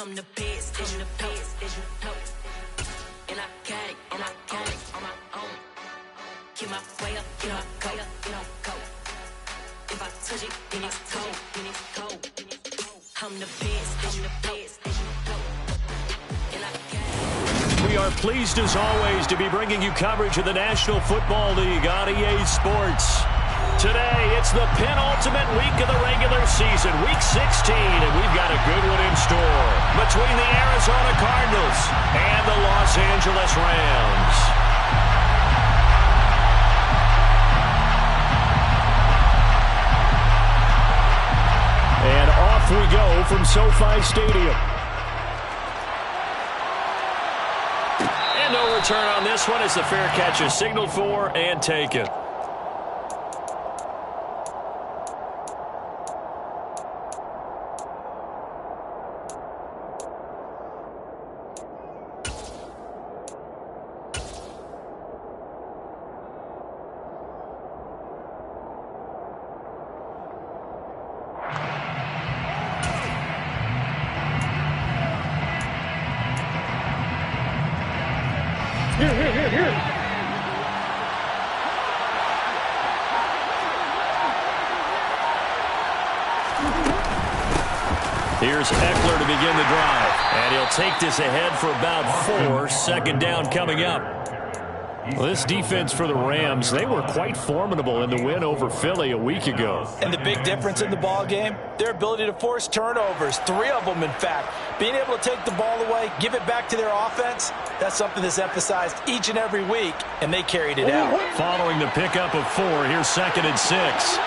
I'm the best, and you know. And I got it, and I got it on my own. Get my way up, get my go, go. If I touch it, then it's cold, I'm the best, and you know. And I got it. We are pleased as always to be bringing you coverage of the National Football League on EA Sports. Today, it's the penultimate week of the regular season, Week 16, and we've got a good one in store between the Arizona Cardinals and the Los Angeles Rams. And off we go from SoFi Stadium. And no return on this one as the fair catch is signaled for and taken. Here's Eckler to begin the drive, and he'll take this ahead for about 4. Second down coming up. Well, this defense for the Rams, they were quite formidable in the win over Philly a week ago. And the big difference in the ball game, their ability to force turnovers, 3 of them in fact. Being able to take the ball away, give it back to their offense, that's something that's emphasized each and every week, and they carried it out. Following the pickup of 4, here's 2nd and 6.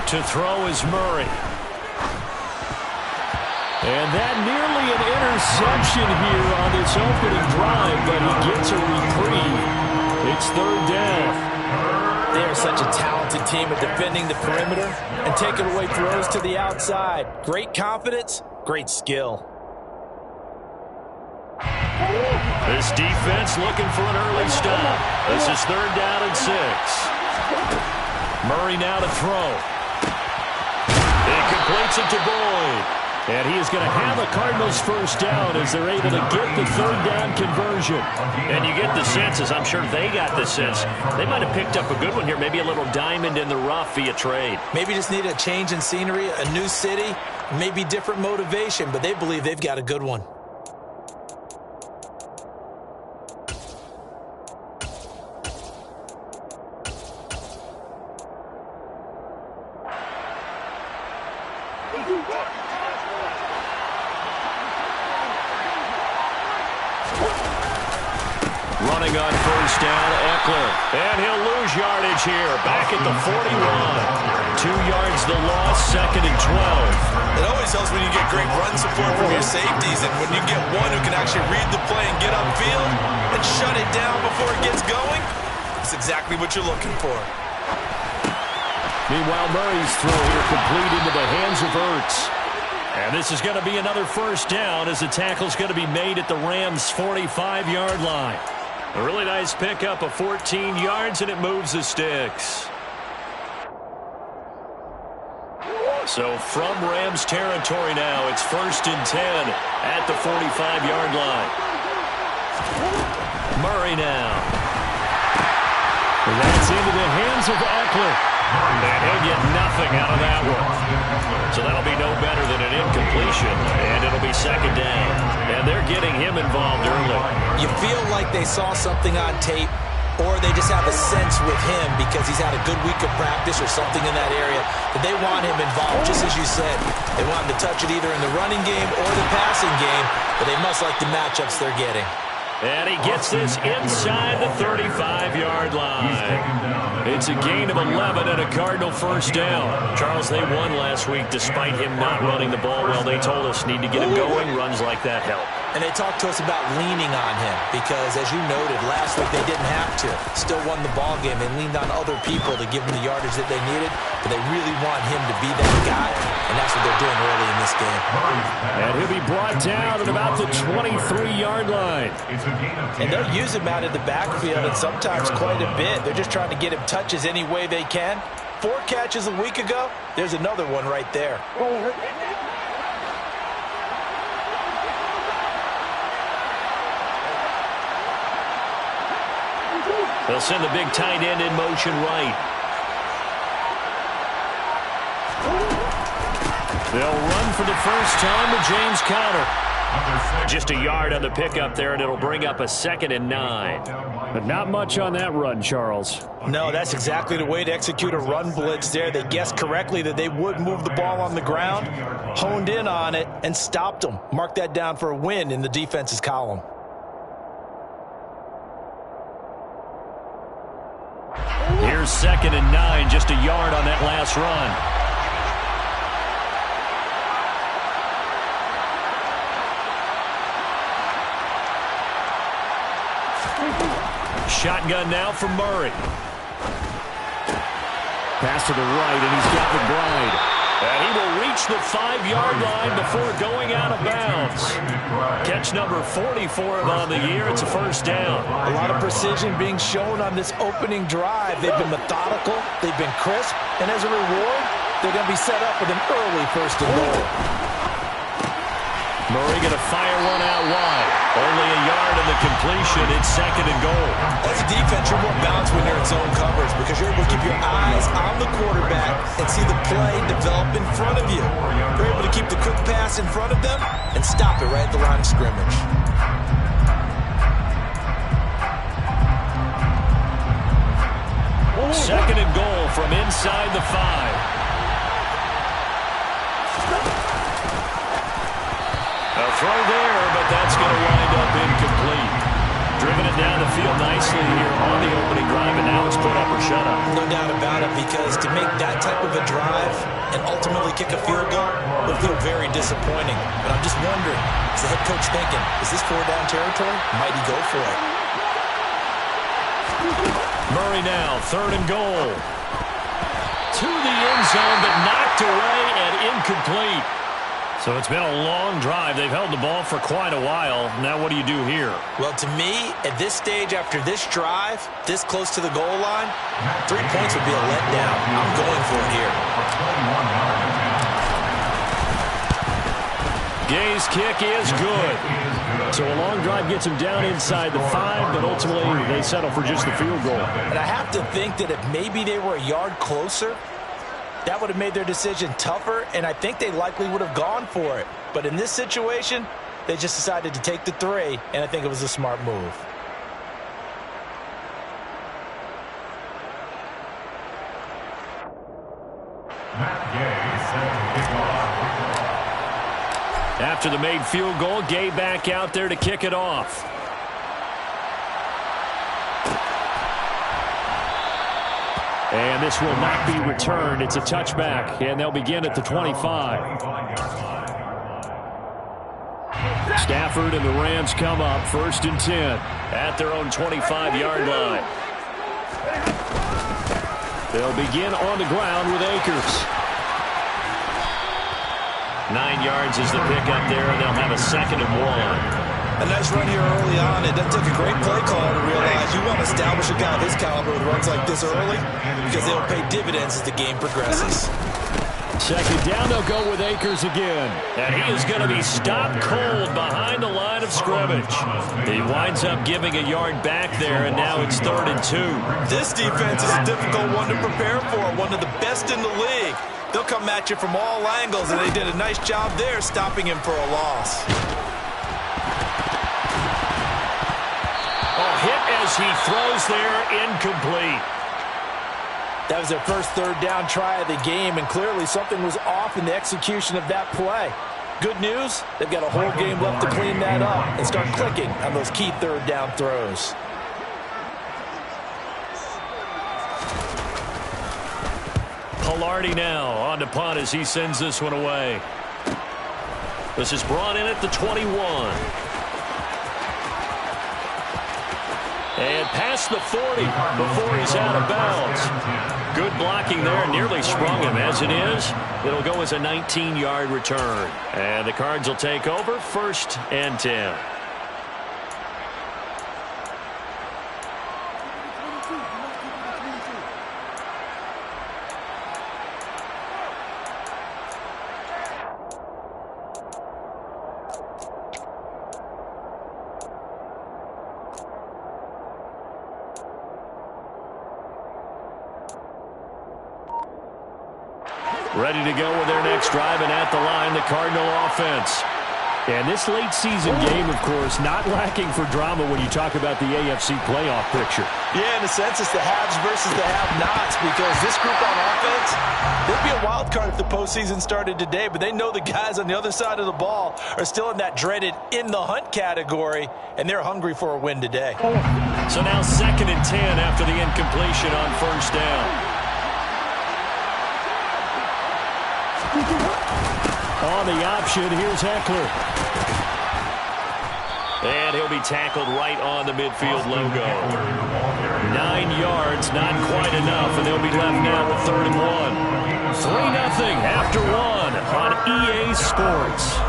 To throw is Murray. And that nearly an interception here on this opening drive, but he gets a reprieve. It's 3rd down. They are such a talented team at defending the perimeter and taking away throws to the outside. Great confidence, great skill. This defense looking for an early stop. This is 3rd down and 6. Murray now to throw. He completes it to Boyd. And he is going to have a Cardinals first down as they're able to get the 3rd down conversion. And you get the sense, as I'm sure they got the sense, they might have picked up a good one here, maybe a little diamond in the rough via trade. Maybe just need a change in scenery, a new city, maybe different motivation, but they believe they've got a good one. Running on first down, Eckler. And he'll lose yardage here, back at the 41. 2 yards the loss, 2nd and 12. It always helps when you get great run support from your safeties, and when you get one who can actually read the play and get upfield and shut it down before it gets going, it's exactly what you're looking for. Meanwhile, Murray's throw here complete into the hands of Ertz. And this is going to be another first down as the tackle's going to be made at the Rams' 45-yard line. A really nice pickup of 14 yards, and it moves the sticks. So from Rams territory now, it's 1st and 10 at the 45-yard line. Murray now. That's into the hands of Eckler. And he'll get nothing out of that one. So that'll be no better than an incompletion, and it'll be 2nd down. And they're getting him involved early. You feel like they saw something on tape, or they just have a sense with him because he's had a good week of practice or something in that area that they want him involved, just as you said. They want him to touch it either in the running game or the passing game, but they must like the matchups they're getting. And he gets this inside the 35-yard line. It's a gain of 11 and a Cardinal first down. Charles, they won last week despite him not running the ball well. They told us need to get him going. Runs like that help. And they talked to us about leaning on him because, as you noted, last week they didn't have to. Still won the ball game. They leaned on other people to give them the yardage that they needed, but they really want him to be that guy, and that's what they're doing early in this game. And he'll be brought down at about the 23-yard line. And they'll use him out of the backfield, and sometimes quite a bit. They're just trying to get him touches any way they can. 4 catches a week ago. There's another one right there. They'll send the big tight end in motion right. They'll run for the first time with James Conner. Just a yard on the pickup there, and it'll bring up a 2nd and 9. But not much on that run, Charles. No, that's exactly the way to execute a run blitz there. They guessed correctly that they would move the ball on the ground, honed in on it, and stopped them. Mark that down for a win in the defense's column. Here's 2nd and 9, just a yard on that last run. Shotgun now from Murray. Pass to the right, and he's got McBride. And he will reach the 5-yard line before going out of bounds. Catch number 40 for him on the year. It's a first down. A lot of precision being shown on this opening drive. They've been methodical. They've been crisp. And as a reward, they're going to be set up with an early 1st and goal. Murray going to fire one out wide. Only a yard in the completion. It's 2nd and goal. As a defense, you're more balanced when you're in zone coverage because you're able to keep your eyes on the quarterback and see the play develop in front of you. You're able to keep the quick pass in front of them and stop it right at the line of scrimmage. Second and goal from inside the 5. A throw there, but that's going to wind up incomplete. Driven it down the field nicely here on the opening drive, and now it's put up or shut up. No doubt about it, because to make that type of a drive and ultimately kick a field goal would feel very disappointing. But I'm just wondering, is the head coach thinking, is this 4-down territory? Might he go for it? Murray now, 3rd and goal. To the end zone, but knocked away and incomplete. So it's been a long drive. They've held the ball for quite a while. Now what do you do here? Well, to me, at this stage, after this drive, this close to the goal line, 3 points would be a letdown. I'm going for it here. Gay's kick is good. So a long drive gets him down inside the 5, but ultimately they settle for just the field goal. And I have to think that if maybe they were a yard closer, that would have made their decision tougher, and I think they likely would have gone for it. But in this situation, they just decided to take the 3, and I think it was a smart move. After the made field goal, Gay back out there to kick it off. And this will not be returned. It's a touchback, and they'll begin at the 25. Stafford and the Rams come up 1st and 10 at their own 25-yard line. They'll begin on the ground with Akers. 9 yards is the pickup there, and they'll have a 2nd and 1. A nice run here early on. It doesn't take a great play call to realize you want to establish a guy of his caliber with runs like this early because they'll pay dividends as the game progresses. 2nd down, they'll go with Akers again. And he is going to be stopped cold behind the line of scrimmage. He winds up giving a yard back there, and now it's 3rd and 2. This defense is a difficult one to prepare for, one of the best in the league. They'll come at you from all angles, and they did a nice job there stopping him for a loss. Hit as he throws there, incomplete. That was their first 3rd down try of the game, and clearly something was off in the execution of that play. Good news, they've got a whole game left to clean that up and start clicking on those key 3rd down throws. Palardy now on to punt as he sends this one away. This is brought in at the 21. And past the 40 before he's out of bounds. Good blocking there. Nearly sprung him. As it is, it'll go as a 19-yard return. And the Cards will take over 1st and 10. Ready to go with their next drive, and at the line, the Cardinal offense. And this late season game, of course, not lacking for drama when you talk about the AFC playoff picture. Yeah, in a sense, it's the haves versus the have-nots, because this group on offense, they'd be a wild card if the postseason started today, but they know the guys on the other side of the ball are still in that dreaded in-the-hunt category, and they're hungry for a win today. So now 2nd and 10 after the incompletion on first down. On the option, here's Eckler. And he'll be tackled right on the midfield logo. 9 yards, not quite enough, and they'll be left now with 3rd and 1. 3-0 after 1 on EA Sports.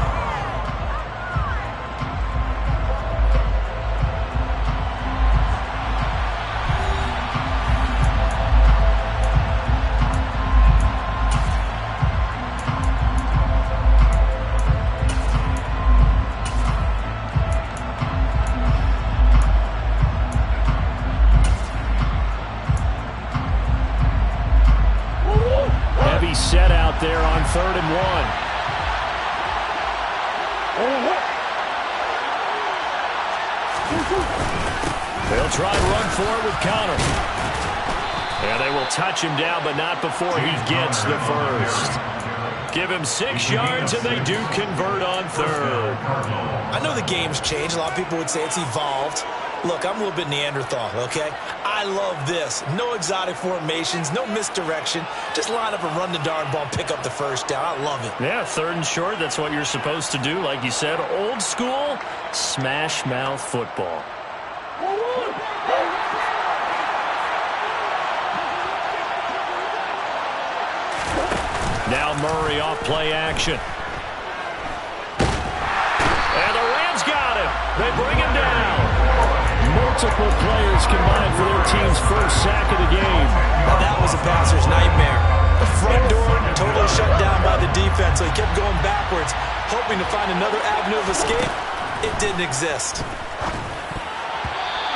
Set out there on 3rd and 1. They'll try and run for it with Conner. And they will touch him down, but not before he gets the first. Give him 6 yards, and they do convert on 3rd. I know the game's changed. A lot of people would say it's evolved. Look, I'm a little bit Neanderthal, okay? I love this. No exotic formations, no misdirection. Just line up and run the darn ball, pick up the first down. I love it. Yeah, 3rd and short, that's what you're supposed to do. Like you said, old school, smash mouth football. Now Murray off play action. And the Rams got him. They bring him down. Multiple players combined for their team's first sack of the game. Now that was a passer's nightmare. The front door totally shut down by the defense, so he kept going backwards, hoping to find another avenue of escape. It didn't exist.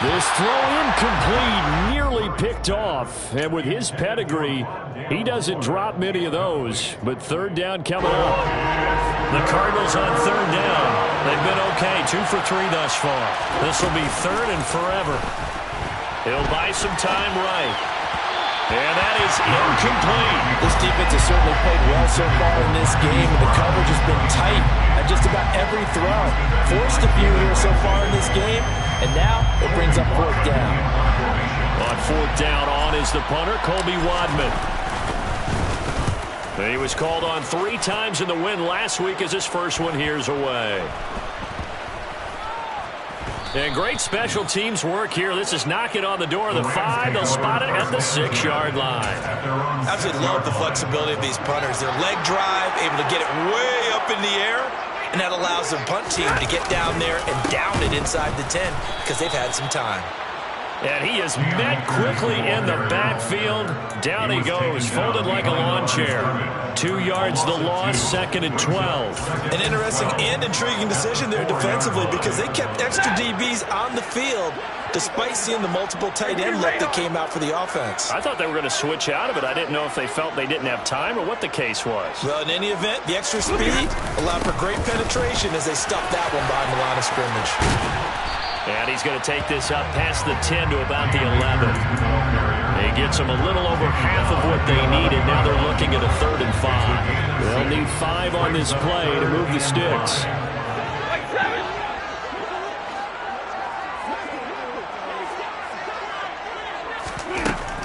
This throw incomplete, nearly picked off. And with his pedigree, he doesn't drop many of those. But 3rd down coming up. The Cardinals on 3rd down. They've been okay, 2 for 3 thus far. This will be 3rd and forever. He'll buy some time right. And that is incomplete. This defense has certainly played well so far in this game, and the coverage has been tight at just about every throw. Forced a few here so far in this game, and now it brings up 4th down. On 4th down, on is the punter, Colby Wadman. He was called on 3 times in the win last week as his first one here's away. And great special teams work here. This is knocking on the door of the 5. They'll spot it at the 6-yard line. Absolutely love the flexibility of these punters. Their leg drive, able to get it way up in the air, and that allows the punt team to get down there and down it inside the 10 because they've had some time. And he is met quickly in the backfield. Down he goes, folded like a lawn chair. 2 yards the loss, 2nd and 12. An interesting and intriguing decision there defensively because they kept extra DBs on the field despite seeing the multiple tight end look that came out for the offense. I thought they were going to switch out of it. I didn't know if they felt they didn't have time or what the case was. Well, in any event, the extra speed allowed for great penetration as they stuffed that one behind the line of scrimmage. And he's going to take this up past the 10 to about the 11. He gets them a little over half of what they needed. Now they're looking at a 3rd and 5. They'll need 5 on this play to move the sticks.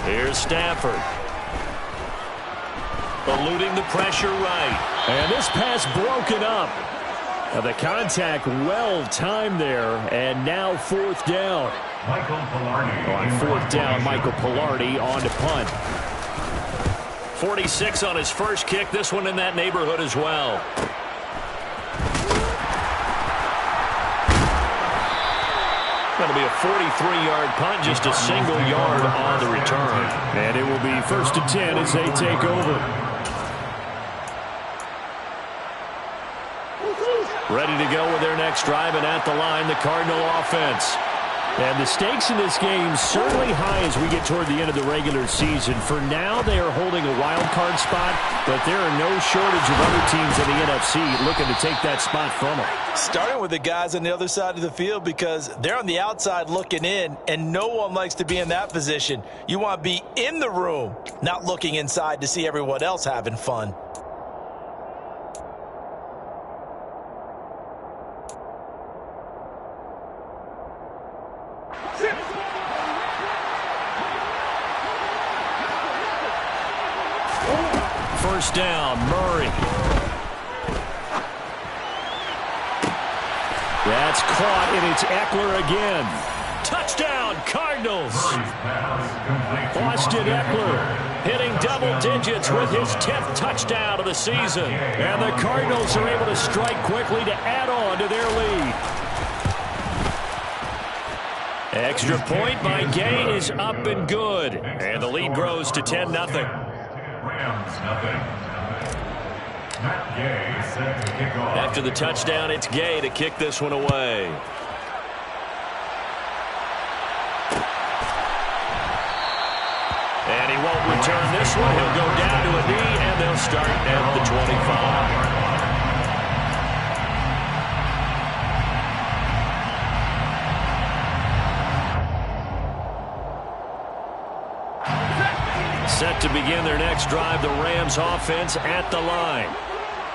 Here's Stafford. Eluding the pressure right. And this pass broken up. Now the contact well timed there, and now 4th down. On 4th down, Michael Pilardi on to punt. 46 on his first kick, this one in that neighborhood as well. Going to be a 43-yard punt, just a single yard on the return. And it will be 1st and 10 as they take over. Ready to go with their next drive, and at the line, the Cardinal offense. And the stakes in this game certainly high as we get toward the end of the regular season. For now, they are holding a wild card spot, but there are no shortage of other teams in the NFC looking to take that spot from them. Starting with the guys on the other side of the field because they're on the outside looking in, and no one likes to be in that position. You want to be in the room, not looking inside to see everyone else having fun. First down, Murray. That's caught, and it's Eckler again. Touchdown, Cardinals. Austin Eckler hitting double digits with his 10th touchdown of the season. And the Cardinals are able to strike quickly to add on to their lead. Extra point by Gay is up and good. And the lead grows to 10-0. After the touchdown, it's Gay to kick this one away. And he won't return this one. He'll go down to a knee, and they'll start at the 25. Set to begin their next drive, the Rams offense at the line.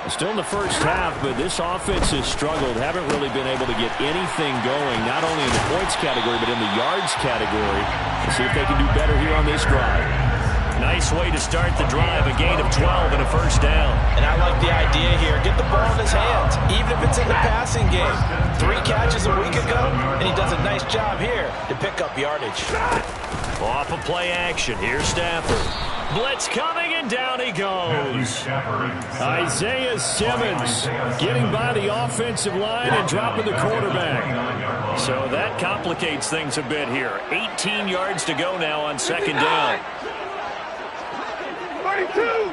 Still in the first half, but this offense has struggled. Haven't really been able to get anything going, not only in the points category, but in the yards category. Let's see if they can do better here on this drive. Nice way to start the drive, a gain of 12 and a first down. And I like the idea here. Get the ball in his hands, even if it's in the passing game. 3 catches a week ago, and he does a nice job here to pick up yardage. Off of play action. Here's Stafford. Blitz coming, and down he goes. Isaiah Simmons getting by the offensive line and dropping the quarterback. So that complicates things a bit here. 18 yards to go now on second down. 32.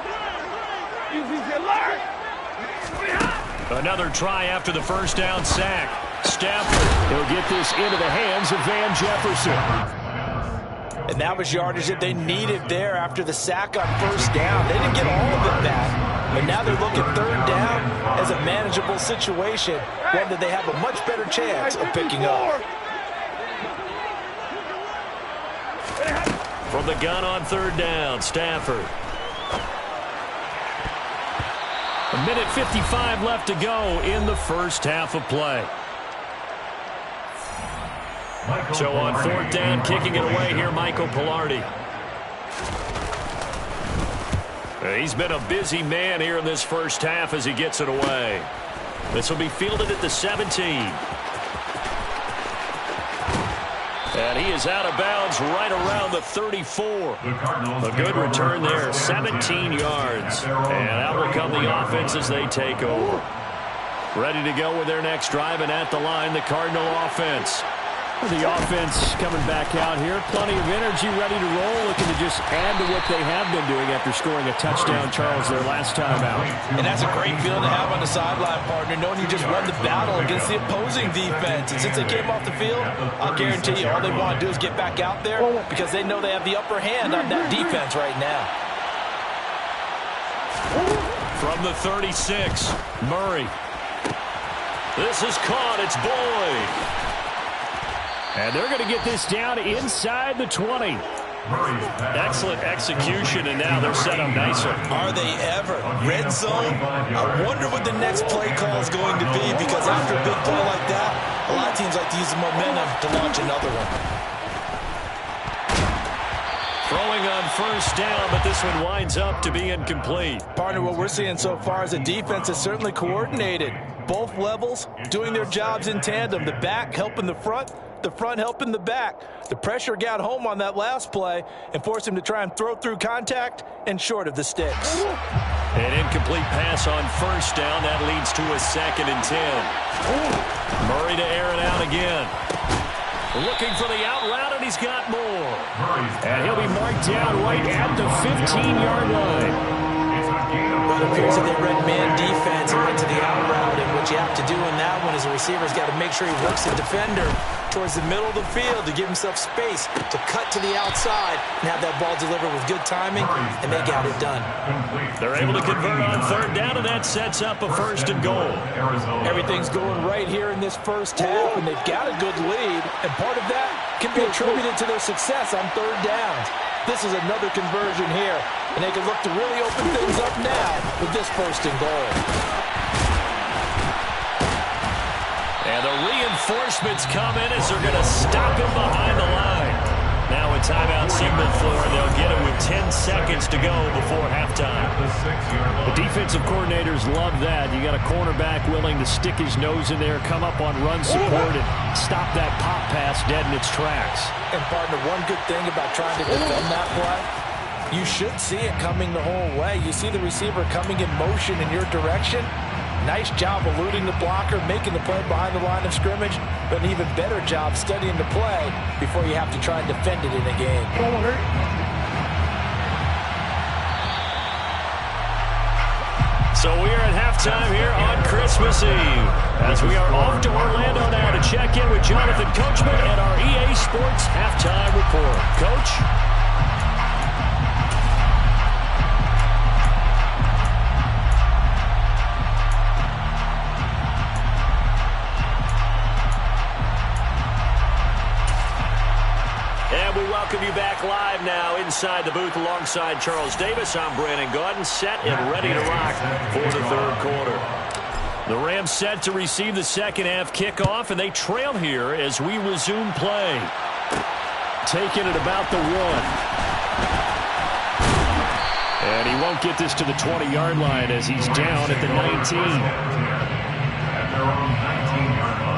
Another try after the first down sack. Stafford, he'll get this into the hands of Van Jefferson. And that was yardage that they needed there after the sack on first down. They didn't get all of it back, but now they're looking third down as a manageable situation, one that they have a much better chance of picking up. From the gun on third down, Stafford. A minute 55 left to go in the first half of play. So on fourth down, kicking it away here, Michael Pilardi. He's been a busy man here in this first half as he gets it away. This will be fielded at the 17. And he is out of bounds right around the 34. A good return there, 17 yards. And out will come the offense as they take over. Ready to go with their next drive, and at the line, the Cardinal offense. The offense coming back out here. Plenty of energy, ready to roll, looking to just add to what they have been doing after scoring a touchdown, Charles, their last time out. And that's a great feeling to have on the sideline, partner, knowing you just won the battle against the opposing defense. And since they came off the field, I'll guarantee you all they want to do is get back out there because they know they have the upper hand on that defense right now. From the 36, Murray. This is caught. It's Boyd. And they're going to get this down inside the 20. Excellent execution, and now they're set up nicer. Are they ever? Red zone? I wonder what the next play call is going to be, because after a big play like that, a lot of teams like to use the momentum to launch another one. Throwing on first down, but this one winds up to be incomplete. Partner, what we're seeing so far is the defense is certainly coordinated. Both levels doing their jobs in tandem. The back helping the front helping the back. The pressure got home on that last play and forced him to try and throw through contact and short of the sticks. An incomplete pass on first down. That leads to a 2nd and 10. Murray to air it out again. Looking for the out route, and he's got more. And he'll be marked down right at the 15-yard line. Well, it appears that they read man defense and went to the out route, and what you have to do in that one is the receiver's got to make sure he works the defender towards the middle of the field to give himself space to cut to the outside and have that ball delivered with good timing, and they got it done. They're able to convert on third down, and that sets up a 1st and goal. Everything's going right here in this first half, and they've got a good lead, and part of that can be attributed to their success on third downs. This is another conversion here, and they can look to really open things up now with this 1st and goal. And the reinforcements come in as they're going to stop him behind the line. Now a timeout signal for, they'll get it with 10 seconds to go before halftime. The defensive coordinators love that. You got a cornerback willing to stick his nose in there, come up on run support, and stop that pop pass dead in its tracks. And partner, one good thing about trying to defend that play, you should see it coming the whole way. You see the receiver coming in motion in your direction. Nice job eluding the blocker, making the play behind the line of scrimmage, but an even better job studying the play before you have to try and defend it in a game. So we are at halftime here on Christmas Eve, as we are off to Orlando now to check in with Jonathan Coachman and our EA Sports Halftime Report. Coach? Welcome you back live now inside the booth alongside Charles Davis. I'm Brandon Gaudin, set and ready to rock for the 3rd quarter. The Rams set to receive the second half kickoff, and they trail here as we resume play. Taking it about the 1. And he won't get this to the 20-yard line as he's down at the 19. At their own 19-yard line.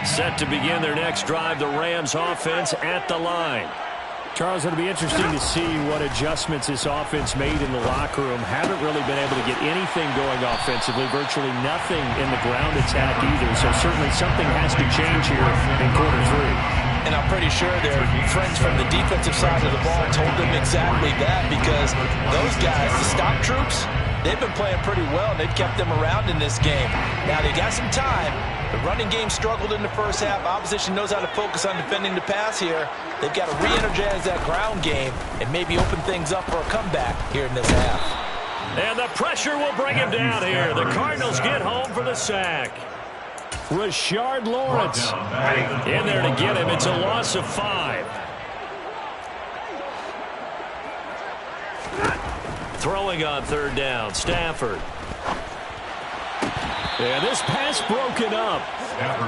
Set to begin their next drive, the Rams offense at the line. Charles, it'll be interesting to see what adjustments this offense made in the locker room. Haven't really been able to get anything going offensively, virtually nothing in the ground attack either. So certainly something has to change here in quarter 3. And I'm pretty sure their friends from the defensive side of the ball told them exactly that, because those guys, the stop troops, they've been playing pretty well, and they've kept them around in this game. Now, they got some time. The running game struggled in the first half. Opposition knows how to focus on defending the pass here. They've got to re-energize that ground game and maybe open things up for a comeback here in this half. And the pressure will bring him down here. The Cardinals get home for the sack. Rashard Lawrence in there to get him. It's a loss of 5. Throwing on third down, Stafford. And this pass broken up.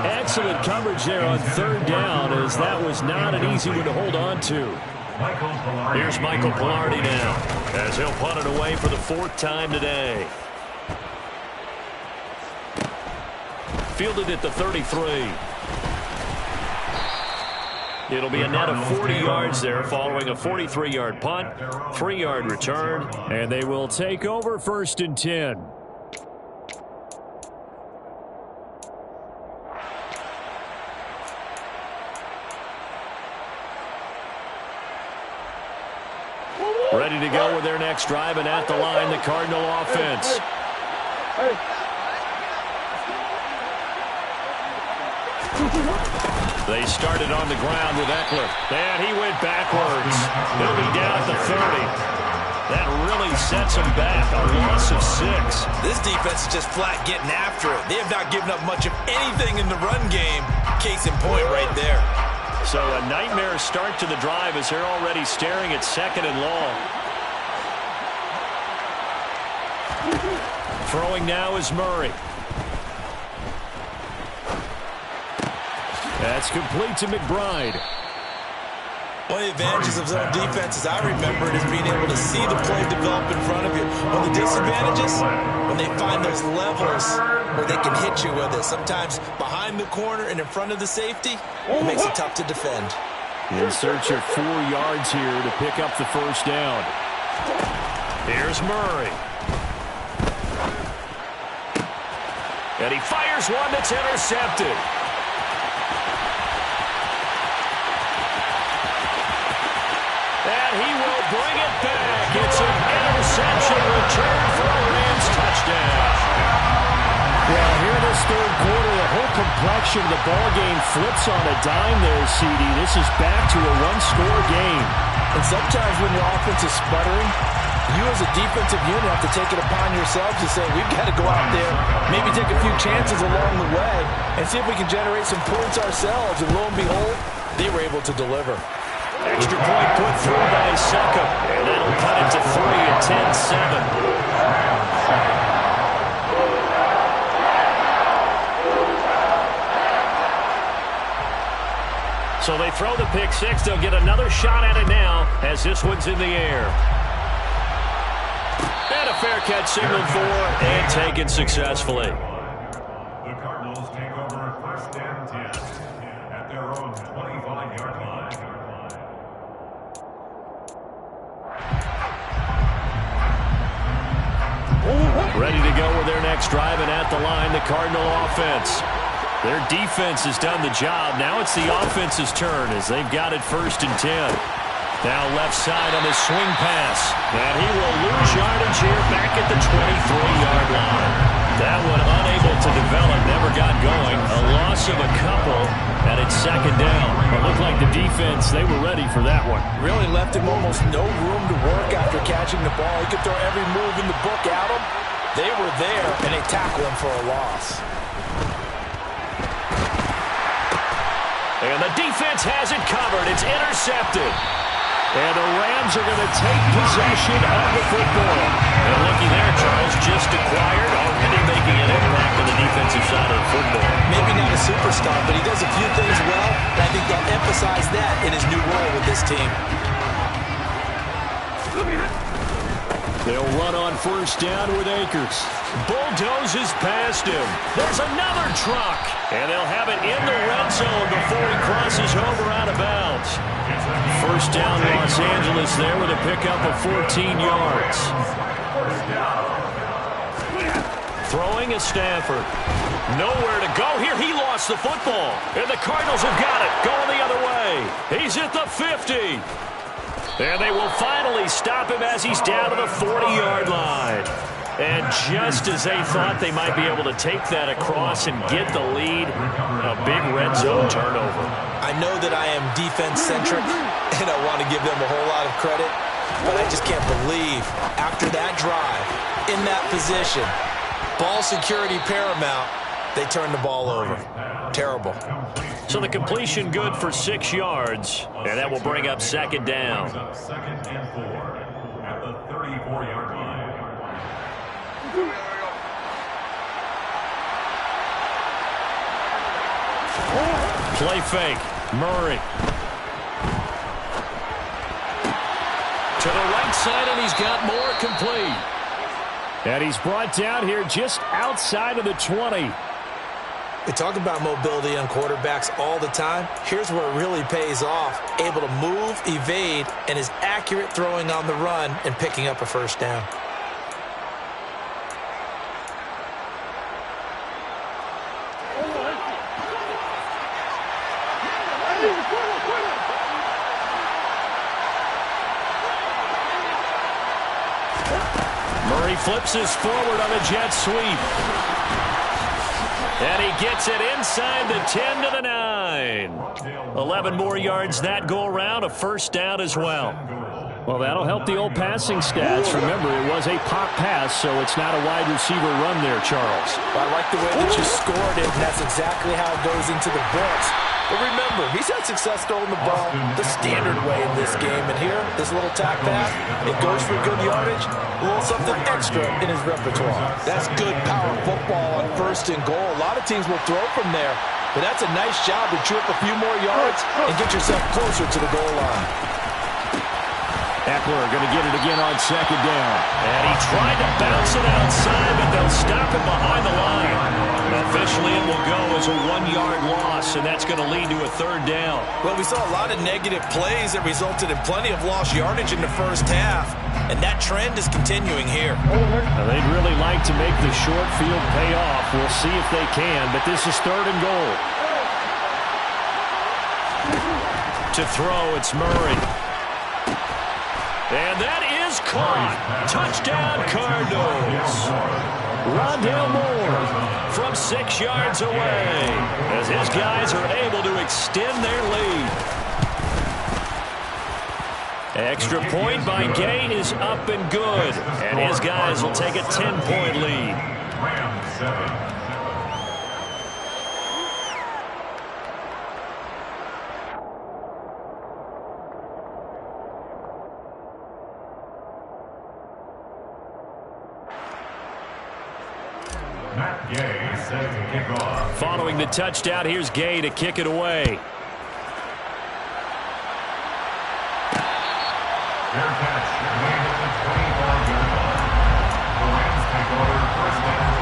Excellent coverage there on third down, as that was not an easy one to hold on to. Here's Michael Palardy now, as he'll punt it away for the 4th time today. Fielded at the 33. It'll be a net of 40 yards there following a 43-yard punt, 3-yard return, and they will take over 1st and 10. Ready to go with their next drive, and at the line, the Cardinal offense. They started on the ground with Eckler, and he went backwards. He'll be down at the 30. That really sets him back, a loss of 6. This defense is just flat getting after it. They have not given up much of anything in the run game. Case in point right there. So a nightmare start to the drive as they're already staring at 2nd and long. Throwing now is Murray. That's complete to McBride. One of the advantages of zone defense, as I remember it, is being able to see the play develop in front of you. One of the disadvantages, when they find those levels where they can hit you with it. Sometimes behind the corner and in front of the safety, it makes it tough to defend. In search of 4 yards here to pick up the 1st down. Here's Murray. And he fires one that's intercepted. And he will bring it back. It's an interception return for a Rams touchdown. Well, here in this third quarter, the whole complexion of the ball game flips on a dime there, CD. This is back to a one-score game. And sometimes when your offense is sputtering, you as a defensive unit have to take it upon yourselves to say, we've got to go out there, maybe take a few chances along the way, and see if we can generate some points ourselves. And lo and behold, they were able to deliver. Extra point put through by Succop. And that'll cut it to 3 at 10-7. So they throw the pick six. They'll get another shot at it now as this one's in the air. And a fair catch signaled for and taken successfully. The Cardinals take over first and 10 at their own 25-yard line. Ready to go with their next drive, and at the line, the Cardinal offense. Their defense has done the job. Now it's the offense's turn as they've got it 1st and 10. Now left side on the swing pass. And he will lose yardage here back at the 23-yard line. That one unable to develop, never got going. A loss of a couple, and it's 2nd down. It looked like the defense, they were ready for that one. Really left him almost no room to work after catching the ball. He could throw every move in the book at him. They were there, and they tackle him for a loss. And the defense has it covered. It's intercepted. And the Rams are going to take possession of the football. And looky there, Charles, just acquired, already making an impact on the defensive side of the football. Maybe not a superstar, but he does a few things well, and I think they'll emphasize that in his new role with this team. They'll run on 1st down with Akers. Bulldozes past him. There's another truck. And they'll have it in the red zone before he crosses over out of bounds. 1st down Los Angeles there with a pickup of 14 yards. Throwing is Stafford. Nowhere to go here. He lost the football. And the Cardinals have got it. Going the other way. He's at the 50. And they will finally stop him as he's down to the 40-yard line. And just as they thought they might be able to take that across and get the lead, a big red zone turnover. I know that I am defense-centric, and I want to give them a whole lot of credit, but I just can't believe after that drive, in that position, ball security paramount, they turn the ball over. Terrible. So the completion good for 6 yards, and that will bring up 2nd down. 2nd and 4 at the 34-yard line. Play fake. Murray. To the right side, and he's got more complete. And he's brought down here just outside of the 20. They talk about mobility on quarterbacks all the time. Here's where it really pays off. Able to move, evade, and is accurate throwing on the run and picking up a 1st down. Murray flips his forward on a jet sweep. And he gets it inside the 10 to the 9. 11 more yards that go around, a 1st down as well. Well, that'll help the old passing stats. Remember, it was a pop pass, so it's not a wide receiver run there, Charles. Well, I like the way that you scored it, and that's exactly how it goes into the books. But remember, he's had success throwing the ball the standard way in this game. And here, this little tack pass, it goes for good yardage, a little something extra in his repertoire. That's good power football on 1st and goal. A lot of teams will throw from there, but that's a nice job to chew up a few more yards and get yourself closer to the goal line. Eckler going to get it again on 2nd down. And he tried to bounce it outside, but they'll stop it behind the line. Officially, it will go as a 1-yard loss, and that's going to lead to a 3rd down. Well, we saw a lot of negative plays that resulted in plenty of lost yardage in the 1st half. And that trend is continuing here. Now, they'd really like to make the short field pay off. We'll see if they can, but this is 3rd and goal. To throw, it's Murray. And that is caught. Touchdown, Cardinals. Rondale Moore from 6 yards away as his guys are able to extend their lead. Extra point by Gay is up and good, and his guys will take a 10-point lead. Rams 7. Matt Gay set to kick off. Following the touchdown, here's Gay to kick it away. Fair catch made at the 25-yard line. The Rams take over 1st and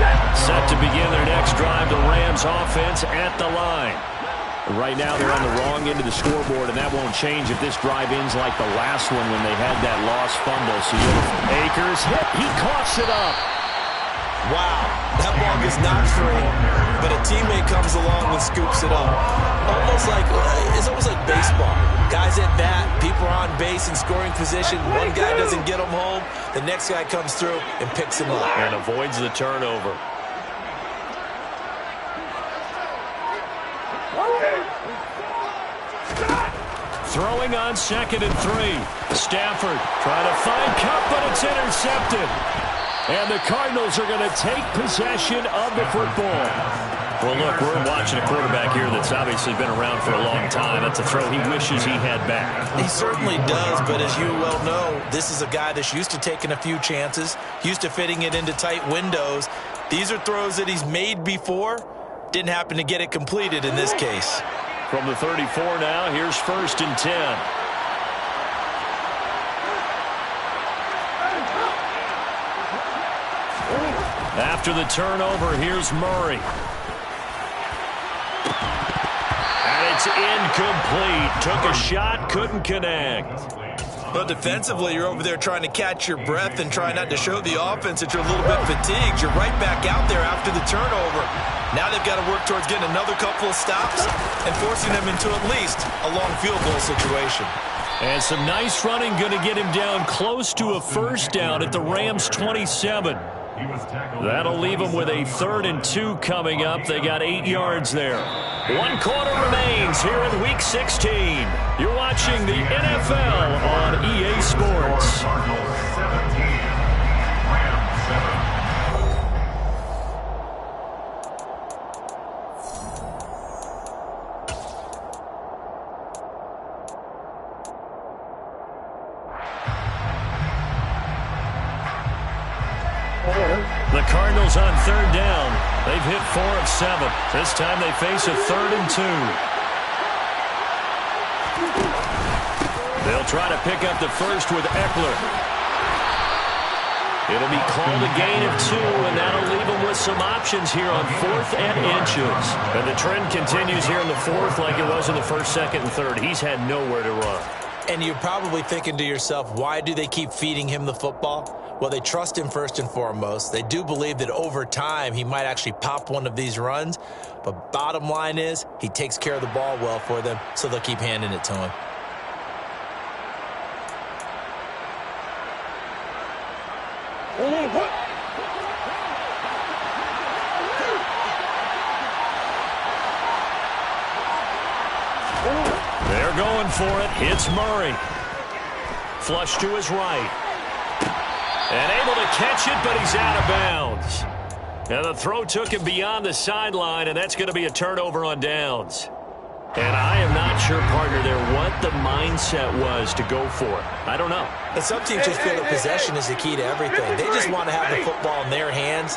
10. Set to begin their next drive, the Rams offense at the line. Right now they're on the wrong end of the scoreboard, and that won't change if this drive ends like the last one when they had that lost fumble. So you have Akers hit, he coughs it up. Wow, that ball is not free, but a teammate comes along and scoops it up. It's almost like baseball. Guys at bat, people are on base in scoring position. One guy doesn't get them home. The next guy comes through and picks him up. And avoids the turnover. Throwing on 2nd and 3. Stafford trying to find Kupp, but it's intercepted. And the Cardinals are going to take possession of the football. Well, look, we're watching a quarterback here that's obviously been around for a long time. That's a throw he wishes he had back. He certainly does, but as you well know, this is a guy that's used to taking a few chances, used to fitting it into tight windows. These are throws that he's made before. Didn't happen to get it completed in this case. From the 34 now, here's 1st and 10. After the turnover, here's Murray. And it's incomplete. Took a shot, couldn't connect. But defensively, you're over there trying to catch your breath and try not to show the offense that you're a little bit fatigued. You're right back out there after the turnover. Now they've got to work towards getting another couple of stops and forcing them into at least a long field goal situation. And some nice running, going to get him down close to a 1st down at the Rams 27. That'll leave them with a 3rd and 2 coming up. They got 8 yards there. 1 quarter remains here in Week 16. You're watching the NFL on EA Sports. Cardinals 17. Rams 7. The Cardinals on 3rd down. They've hit 4 of 7. This time they face a 3rd and 2. They'll try to pick up the first with Eckler. It'll be called a gain of 2, and that'll leave them with some options here on 4th and inches. And the trend continues here in the 4th like it was in the 1st, 2nd, and 3rd. He's had nowhere to run. And you're probably thinking to yourself, why do they keep feeding him the football? Well, they trust him first and foremost. They do believe that over time he might actually pop one of these runs. But bottom line is he takes care of the ball well for them, so they'll keep handing it to him. They're going for it. It's Murray. Flush to his right. And able to catch it, but he's out of bounds. Now the throw took him beyond the sideline, and that's going to be a turnover on downs. And I am not sure, partner, there what the mindset was to go for it. I don't know. And some teams just feel that possession is the key to everything. They just want to have the football in their hands.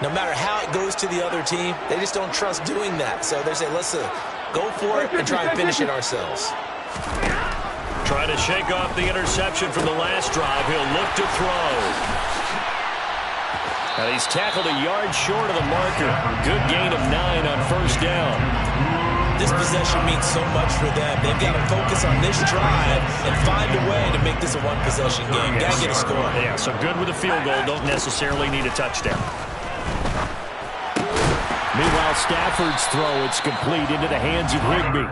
No matter how it goes to the other team, they just don't trust doing that. So they say, let's go for it and try and finish it ourselves. Trying to shake off the interception from the last drive. He'll look to throw. And he's tackled a yard short of the marker. Good gain of 9 on 1st down. This possession means so much for them. They've got to focus on this drive and find a way to make this a one-possession game. Got to get a score. Yeah, so good with a field goal. Don't necessarily need a touchdown. Meanwhile, Stafford's throw, it's complete into the hands of Higbee.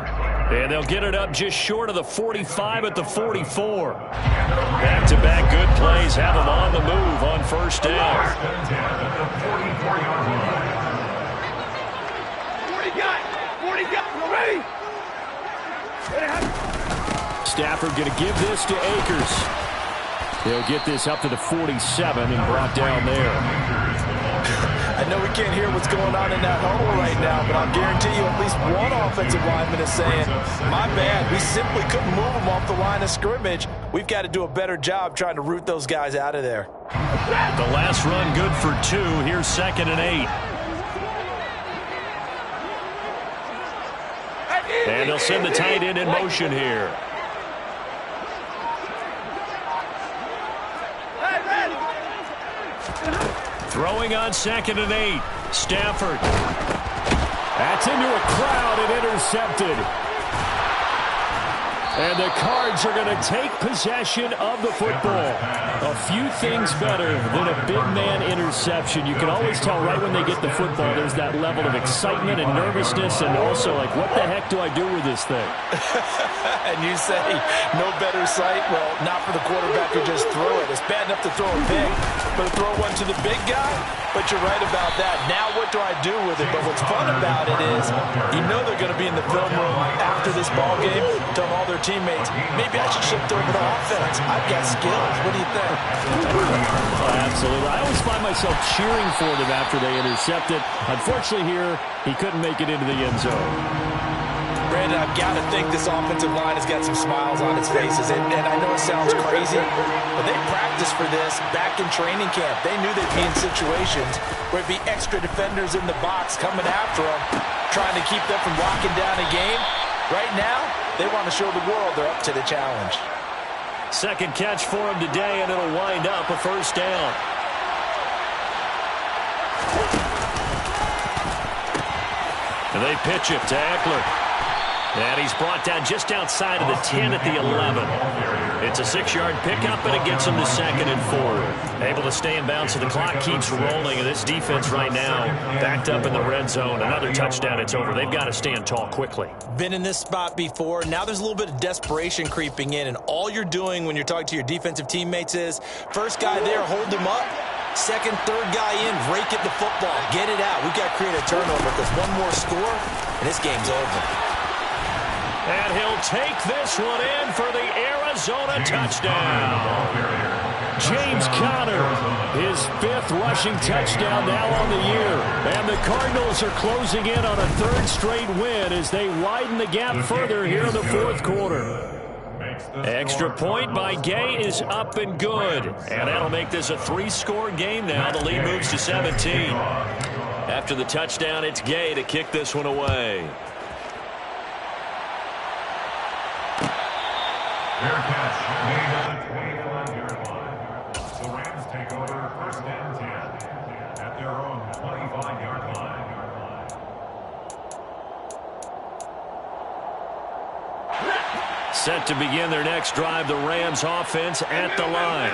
And they'll get it up just short of the 45 at the 44. Back-to-back good plays have them on the move on first down. Stafford going to give this to Akers. He'll get this up to the 47 and brought down there. I know we can't hear what's going on in that huddle right now, but I'll guarantee you at least one offensive lineman is saying, my bad, we simply couldn't move them off the line of scrimmage. We've got to do a better job trying to root those guys out of there. The last run good for 2. Here's 2nd and 8. And they'll send the tight end in motion here. Throwing on 2nd and 8. Stafford. That's into a crowd and intercepted. And the Cards are going to take possession of the football. A few things better than a big man interception. You can always tell right when they get the football, there's that level of excitement and nervousness and also like, what the heck do I do with this thing? And you say, no better sight? Well, not for the quarterback who just threw it. It's bad enough to throw a pick, but to throw one to the big guy? But you're right about that. Now what do I do with it? But what's fun about it is you know they're going to be in the film room after this ball game telling all their teammates, maybe I should shift over to offense. I've got skills. What do you think? Oh, absolutely. I always find myself cheering for them after they intercept it. Unfortunately here, he couldn't make it into the end zone. Brandon, I've got to think this offensive line has got some smiles on its faces. And I know it sounds crazy, but they practiced for this back in training camp. They knew they'd be in situations where it'd be extra defenders in the box coming after them, trying to keep them from locking down a game. Right now, they want to show the world they're up to the challenge. Second catch for him today, and it'll wind up a first down. And they pitch it to Eckler. And he's brought down just outside of the 10 at the 11. It's a 6-yard pickup, and it gets him to 2nd and 4. Able to stay in bounds, so the clock keeps rolling. And this defense right now backed up in the red zone. Another touchdown, it's over. They've got to stand tall quickly. Been in this spot before. Now there's a little bit of desperation creeping in. And all you're doing when you're talking to your defensive teammates is, first guy there, hold him up. Second, third guy in, rake at the football. Get it out. We've got to create a turnover because one more score, and this game's over. And he'll take this one in for the Arizona touchdown. James Conner, his 5th rushing touchdown now on the year. And the Cardinals are closing in on a 3rd straight win as they widen the gap further here in the 4th quarter. Extra point by Gay is up and good. And that'll make this a 3-score game now. The lead moves to 17. After the touchdown, it's Gay to kick this one away. Fair catch made at the 21-yard line. The Rams take over 1st and 10 at their own 25-yard line. Set to begin their next drive, the Rams offense at the line.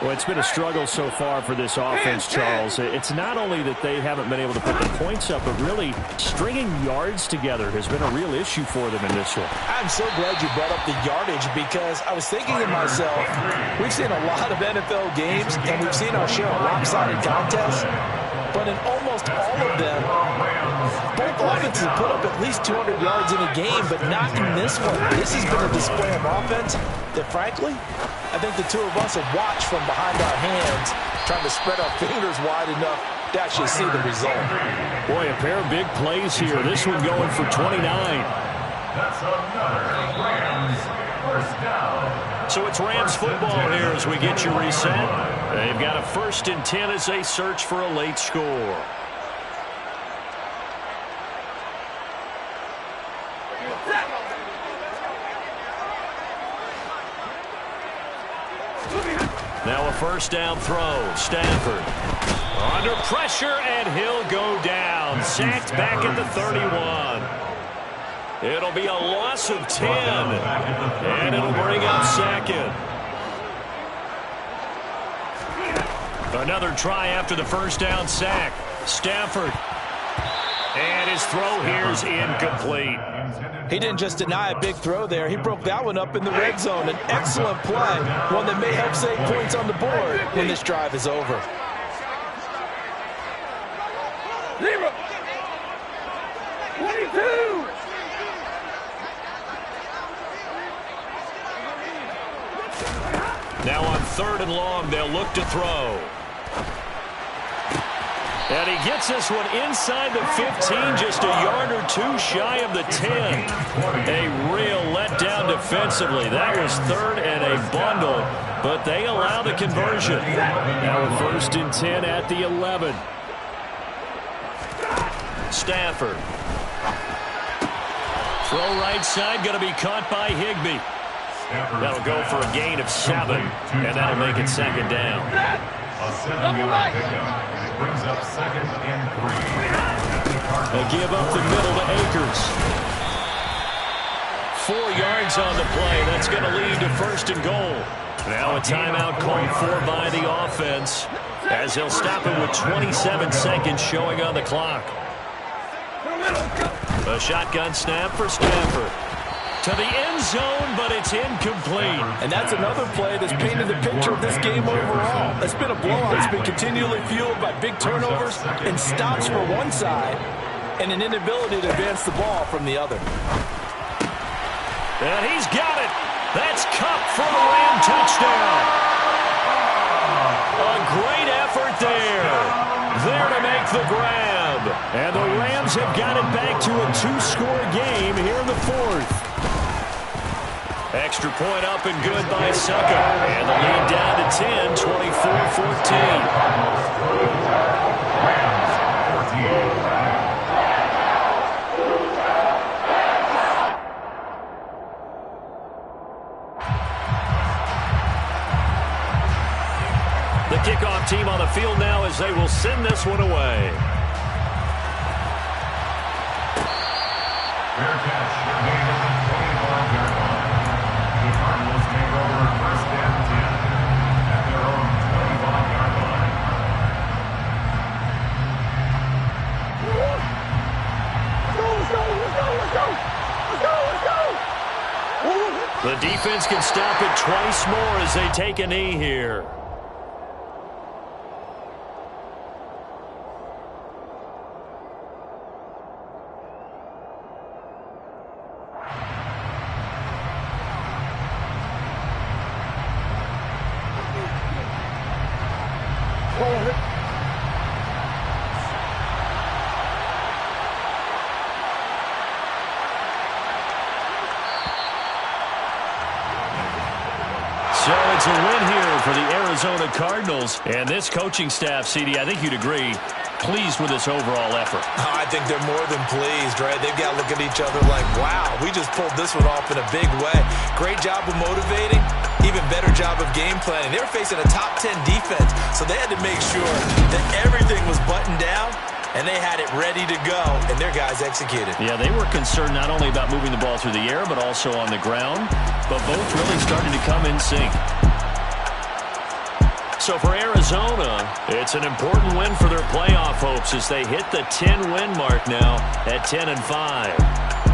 Well, it's been a struggle so far for this offense, Charles. It's not only that they haven't been able to put the points up, but really stringing yards together has been a real issue for them in this one. I'm so glad you brought up the yardage because I was thinking to myself, we've seen a lot of NFL games and we've seen our share of lopsided contests, but in almost all of them, both offenses have put up at least 200 yards in a game, but not in this one. This has been a display of offense that, frankly, I think the two of us have watched from behind our hands, trying to spread our fingers wide enough to actually see the result. Boy, a pair of big plays here. This one going for 29. That's another Rams first down. So it's Rams football here as we get you reset. They've got a 1st and 10 as they search for a late score. Now a 1st down throw. Stafford under pressure, and he'll go down. Sacked back at the 31. It'll be a loss of 10. And it'll bring up second. Another try after the first down sack. Stafford. And his throw here is incomplete. He didn't just deny a big throw there. He broke that one up in the red zone. An excellent play. One that may help save points on the board when this drive is over. Zero. 22. Now on 3rd and long, they'll look to throw. And he gets this one inside the 15, just a yard or two shy of the 10. A real letdown defensively. That was 3rd and a bundle, but they allow the conversion. Now a 1st and 10 at the 11. Stafford. Throw right side, going to be caught by Higbee. That'll go for a gain of 7, and that'll make it 2nd down. A 7-yard pickup. Brings up 2nd and 3. They give up the middle to Akers. 4 yards on the play. That's going to lead to 1st and goal. Now a timeout called for by the offense, as they'll stop it with 27 seconds showing on the clock. A shotgun snap for Stafford. To the end zone, but it's incomplete. And that's another play that's painted the picture of this game overall. It's been a blowout. It's been continually fueled by big turnovers and stops for one side and an inability to advance the ball from the other. And he's got it. That's Kupp for the Ram touchdown. A great effort there. There to make the grab. And the Rams have got it back to a 2-score game here in the 4th. Extra point up and good by Sucker. And the lead down to 10, 24-14. The kickoff team on the field now as they will send this one away. Fair catch made at the 25-yard line. The Cardinals take over 1st and 10 at their own 25-yard line. Let's go. The defense can stop it twice more as they take a knee here. So it's a win here for the Arizona Cardinals. And this coaching staff, CD, I think you'd agree, pleased with this overall effort. Oh, I think they're more than pleased, right? They've got to look at each other like, wow, we just pulled this one off in a big way. Great job of motivating, even better job of game planning. They were facing a top 10 defense, so they had to make sure that everything was buttoned down, and they had it ready to go, and their guys executed. Yeah, they were concerned not only about moving the ball through the air, but also on the ground, but both really started to come in sync. So for Arizona, it's an important win for their playoff hopes as they hit the 10-win mark now at 10-5.